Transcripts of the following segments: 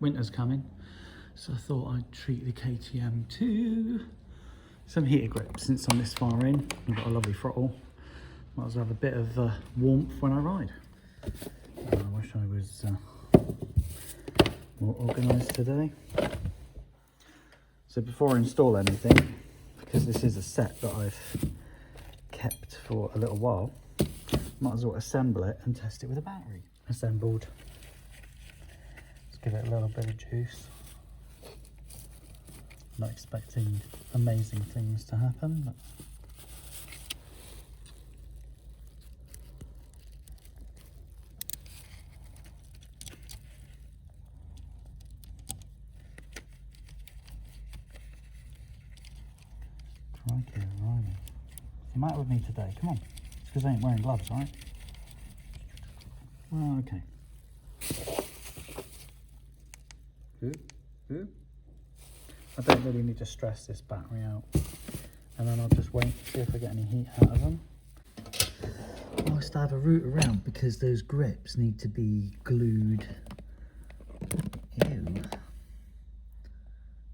winter's coming, so I thought I'd treat the KTM to some heated grips. Since I'm this far in, I've got a lovely throttle. Might as well have a bit of warmth when I ride. I wish I was more organised today. So before I install anything, because this is a set that I've kept for a little while, might as well assemble it and test it with a battery. Assembled. Let's give it a little bit of juice. Not expecting amazing things to happen, but crikey, right. What's the matter with me today? Come on. It's because I ain't wearing gloves, right? Oh, okay. I don't really need to stress this battery out, and then I'll just wait and see if I get any heat out of them. I must have a route around because those grips need to be glued. Ew.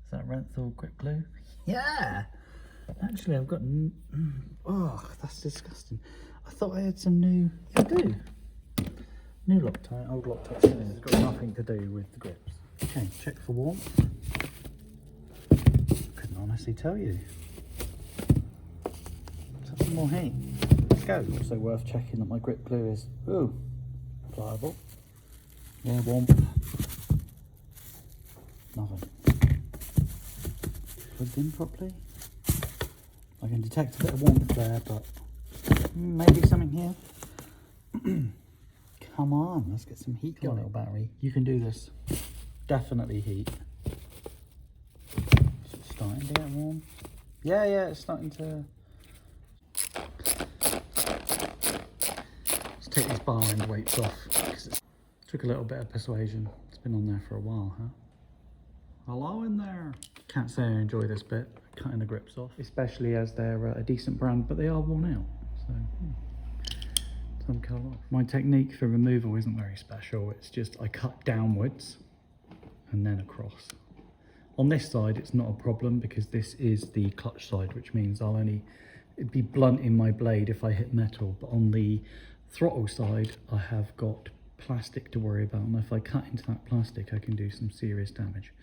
Is that Renthal grip glue? Yeah! Actually, I've got... Oh, that's disgusting. I thought I had some new... I do. New Loctite, old Loctite. It's got nothing to do with the grips. Okay, check for warmth. Couldn't honestly tell you. Let's have some more heat. Let's go. Also worth checking that my grip glue is pliable. Yeah, warmth. Nothing. Plugged in properly. I can detect a bit of warmth there, but maybe something here. Come on, let's get some heat going, little battery. You can do this. Definitely heat. It's starting to get warm. Yeah, it's starting to. Let's take these bar end weights off, because it took a little bit of persuasion. It's been on there for a while, huh? Hello in there. Can't say I enjoy this bit, cutting the grips off, especially as they're a decent brand, but they are worn out. So. Some cut off. My technique for removal isn't very special. It's just I cut downwards and then across. On this side, it's not a problem because this is the clutch side, which means it'd be blunt in my blade if I hit metal. But on the throttle side, I have got plastic to worry about. And if I cut into that plastic, I can do some serious damage.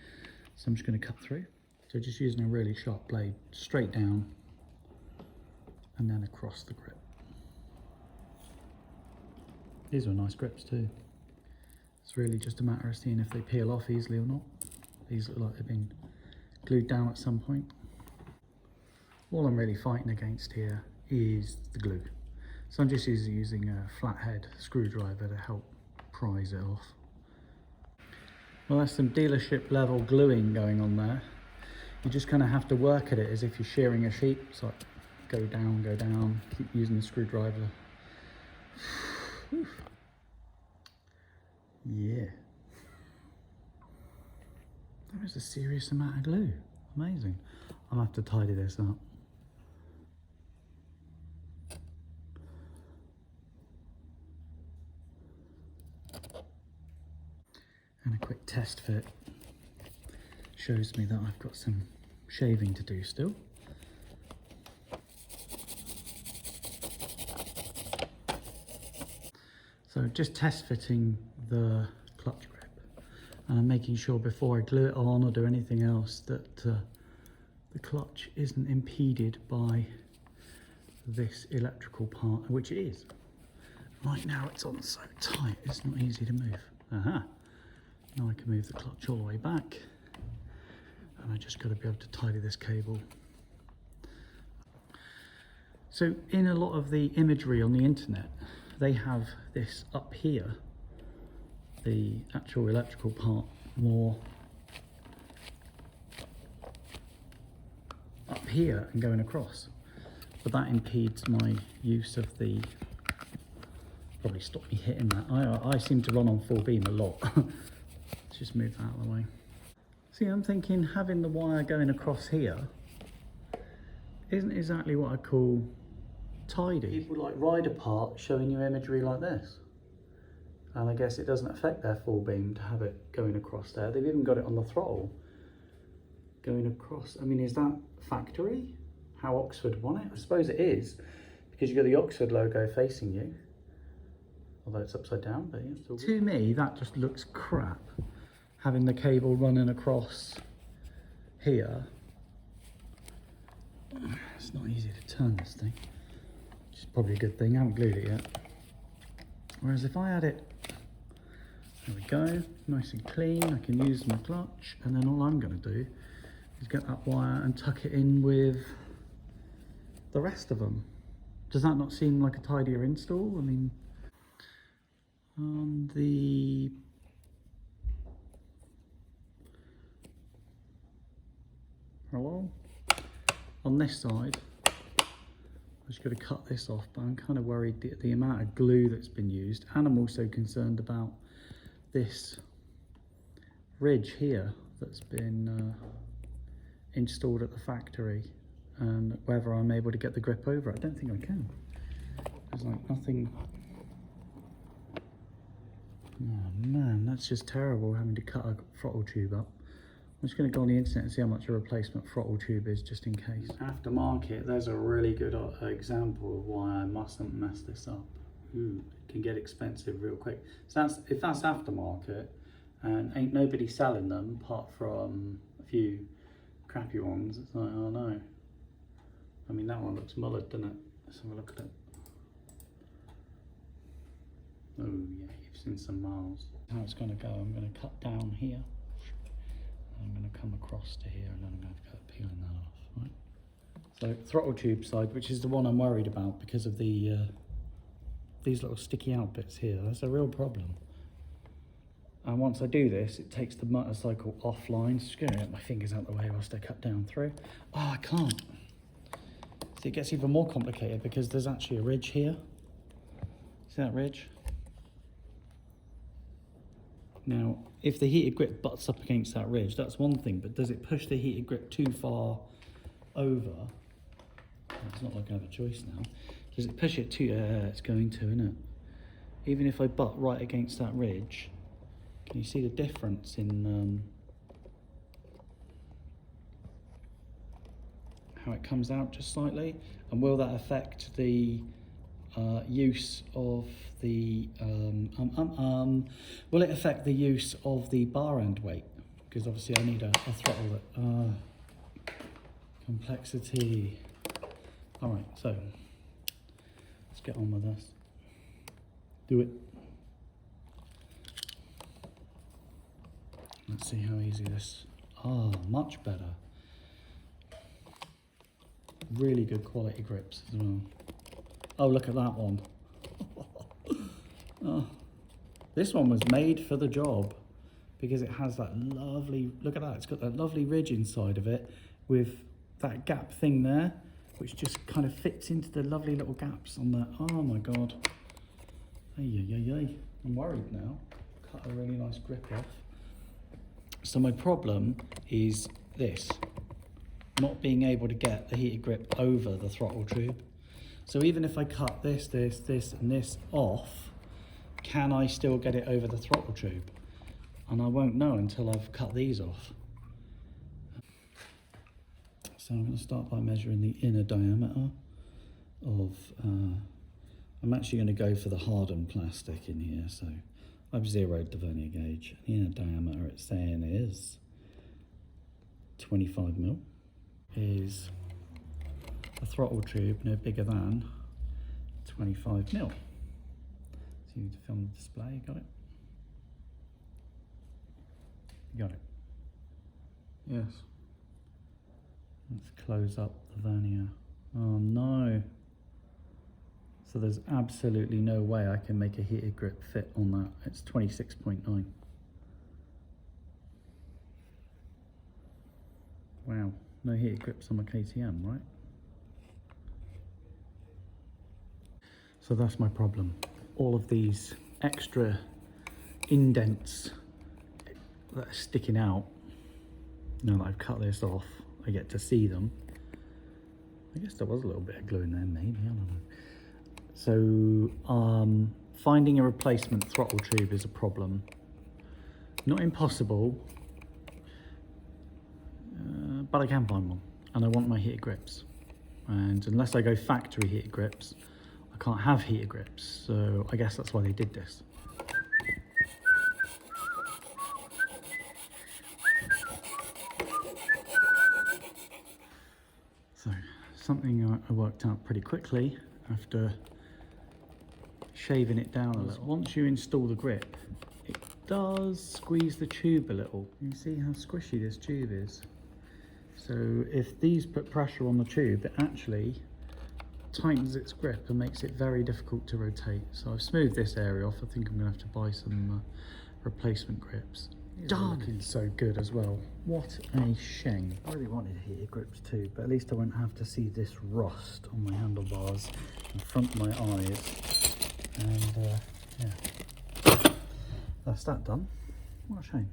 So I'm just going to cut through. So just using a really sharp blade, straight down and then across the grip. These are nice grips too. It's really just a matter of seeing if they peel off easily or not. These look like they've been glued down at some point. All I'm really fighting against here is the glue. So I'm just using a flathead screwdriver to help prise it off. Well, that's some dealership level gluing going on there. You just kind of have to work at it as if you're shearing a sheep. So go down, keep using the screwdriver. Yeah, that was a serious amount of glue. Amazing. I'll have to tidy this up. And a quick test fit shows me that I've got some shaving to do still. So just test fitting the clutch grip, and I'm making sure before I glue it on or do anything else that the clutch isn't impeded by this electrical part, which it is. Right now it's on so tight, it's not easy to move. Now I can move the clutch all the way back, and I just got to be able to tidy this cable. So in a lot of the imagery on the internet, they have this up here, the actual electrical part, more up here and going across. But that impedes my use of the, probably stop me hitting that. I seem to run on full beam a lot. Let's just move that out of the way. See, I'm thinking having the wire going across here isn't exactly what I call tidy. People like ride apart showing you imagery like this. And I guess it doesn't affect their full beam to have it going across there. They've even got it on the throttle going across. I mean, is that factory? How Oxford want it? I suppose it is, because you've got the Oxford logo facing you. Although it's upside down, but yeah, still good. To me, that just looks crap. Having the cable running across here. It's not easy to turn this thing, which is probably a good thing. I haven't glued it yet. Whereas if I had it, there we go, nice and clean, I can use my clutch, and then all I'm going to do is get that wire and tuck it in with the rest of them. Does that not seem like a tidier install? I mean, on the on this side, I just got to cut this off, but I'm kind of worried the amount of glue that's been used, and I'm also concerned about this ridge here that's been installed at the factory, and whether I'm able to get the grip over it. I don't think I can. There's like nothing. Oh man, that's just terrible, having to cut a throttle tube up. I'm just going to go on the internet and see how much a replacement throttle tube is, just in case. Aftermarket, there's a really good example of why I mustn't mess this up. It can get expensive real quick. So if that's aftermarket, and ain't nobody selling them apart from a few crappy ones, it's like, oh no. I mean, that one looks mullered, doesn't it? Let's have a look at it. Oh yeah, you've seen some miles. How it's going to go, I'm going to cut down here. I'm going to come across to here, and then I'm going to have to go peeling that off. Right? So throttle tube side, which is the one I'm worried about because of the these little sticky out bits here. That's a real problem. And once I do this, it takes the motorcycle offline. So just going to get my fingers out the way whilst I cut down through. Oh, I can't. So it gets even more complicated because there's actually a ridge here. See that ridge? Now, if the heated grip butts up against that ridge, that's one thing, but does it push the heated grip too far over? It's not like I have a choice now. Does it push it too? It's going to, isn't it? Even if I butt right against that ridge, can you see the difference in how it comes out just slightly? And will that affect the use of the will it affect the use of the bar end weight? Because obviously I need a throttle that complexity. All right, so let's get on with this. Do it. Let's see how easy this. Much better. Really good quality grips as well. Oh, look at that one. Oh, this one was made for the job because it has that lovely, look at that, it's got that lovely ridge inside of it with that gap thing there, which just kind of fits into the lovely little gaps on that. Oh my God. I'm worried now. Cut a really nice grip off. So my problem is this, not being able to get the heated grip over the throttle tube. So even if I cut this, and this off, can I still get it over the throttle tube? And I won't know until I've cut these off. So I'm going to start by measuring the inner diameter of, I'm actually going to go for the hardened plastic in here. So I've zeroed the vernier gauge. The inner diameter it's saying is 25 mil. Is a throttle tube no bigger than 25 mil. So you need to film the display, got it? You got it? Yes. Let's close up the vernier. Oh no. So there's absolutely no way I can make a heated grip fit on that. It's 26.9. Wow, no heated grips on my KTM, right? So that's my problem. All of these extra indents that are sticking out, now that I've cut this off, I get to see them. I guess there was a little bit of glue in there, maybe, I don't know. So Finding a replacement throttle tube is a problem. Not impossible, but I can find one, and I want my heated grips. And unless I go factory heated grips, I can't have heated grips, so I guess that's why they did this. So, something I worked out pretty quickly after shaving it down a little. Once you install the grip, it does squeeze the tube a little. You see how squishy this tube is? So if these put pressure on the tube, it actually tightens its grip and makes it very difficult to rotate. So I've smoothed this area off. I think I'm going to have to buy some replacement grips. Darn, looking so good as well. What a shame. I really wanted heated grips too, but at least I won't have to see this rust on my handlebars in front of my eyes. And yeah, that's that done. What a shame.